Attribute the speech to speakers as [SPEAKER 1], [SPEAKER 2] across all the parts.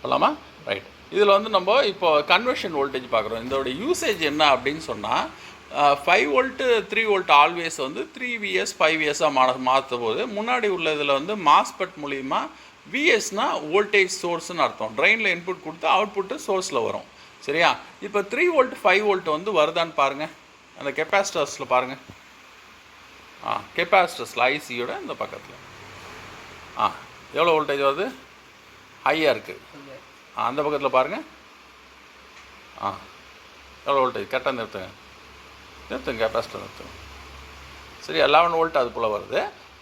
[SPEAKER 1] போகலாமா? ரைட். இதில் வந்து நம்ம இப்போ கன்வர்ஷன் வோல்டேஜ் பார்க்குறோம். இதோட யூசேஜ் என்ன அப்படின்னு சொன்னால் 5 வோல்ட்டு 3 வோல்ட் ஆல்வேஸ் வந்து 3Vs 5Vஸாக மாற்றும் போது முன்னாடி உள்ள இதில் வந்து மாஸ்பெட் மூலிமா விஎஸ்னால் வோல்டேஜ் சோர்ஸ்னு அர்த்தம். ட்ரெயினில் இன்புட் கொடுத்து அவுட்புட்டு சோர்ஸில் வரும். சரியா? இப்போ 3 வோல்ட் 5 வோல்ட் வந்து வருதான்னு பாருங்கள். அந்த கெப்பாசிட்டர்ஸில் பாருங்கள். கெப்பாசிட்டர்ஸில் ஐசியோட இந்த பக்கத்தில் எவ்வளோ வோல்டேஜ் வருது? ஹையாக இருக்குது. அந்த பக்கத்தில் பாருங்கள். எவ்வளோ வோல்டேஜ்? கரெக்டாக நிறுத்துங்க கெப்பாசிட்டர் நிறுத்துங்க. சரி, 11 வோல்ட் அது போல் வருது.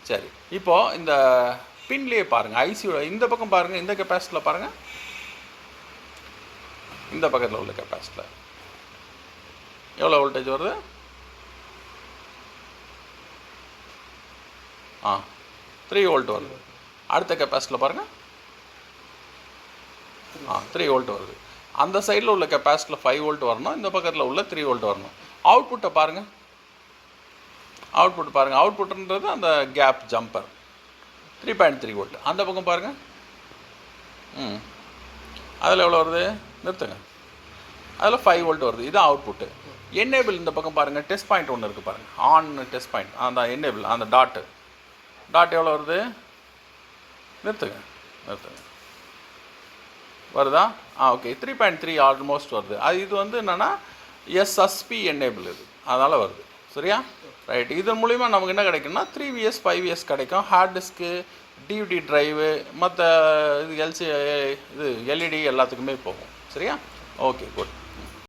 [SPEAKER 1] சரி, இப்போது இந்த பின்லேயே பாருங்கள், ஐசியோட இந்த பக்கம் பாருங்கள். இந்த கெப்பாசிட்டரில் பாருங்கள், இந்த பக்கத்தில் உள்ள கெப்பாசிட்டர் எவ்வளோ வோல்டேஜ் வருது? 3 வோல்ட் வருது. அடுத்த கெப்பாசிட்டரில் பாருங்கள், 3 வோல்ட் வருது. அந்த சைடில் உள்ள கெப்பாசிட்டரில் 5 வோல்ட் வரணும், இந்த பக்கத்தில் உள்ள 3 வோல்ட் வரணும். அவுட்புட்டை பாருங்கள், அவுட்புட்டுன்றது அந்த கேப் ஜம்பர் 3.3 வோல்ட். அந்த பக்கம் பாருங்கள், அதில் எவ்வளோ வருது? நிறுத்துங்க. அதில் 5 வோல்ட் வருது. இதுதான் அவுட்புட்டு. என்னேபிள் இந்த பக்கம் பாருங்கள், டெஸ்ட் பாயிண்ட் ஒன்று இருக்குது பாருங்கள், ஆன் டெஸ்ட் பாயிண்ட். அந்த என்னேபிள் அந்த டாட் எவ்வளோ வருது? நிறுத்துங்க. வருதா? ஓகே, 3.3 ஆல்மோஸ்ட் வருது. இது வந்து என்னென்னா எஸ்எஸ்பி என்னேபிள் இது, அதனால் வருது. சரியா? ரைட். இதன் மூலிமா நமக்கு என்ன கிடைக்கும்னா 3Vs 5Vs கிடைக்கும். ஹார்ட் டிஸ்க்கு, டிவிடி ட்ரைவு, மற்ற இது எல்சி இது எல்இடி எல்லாத்துக்குமே போகும். சரியா? Okay, good.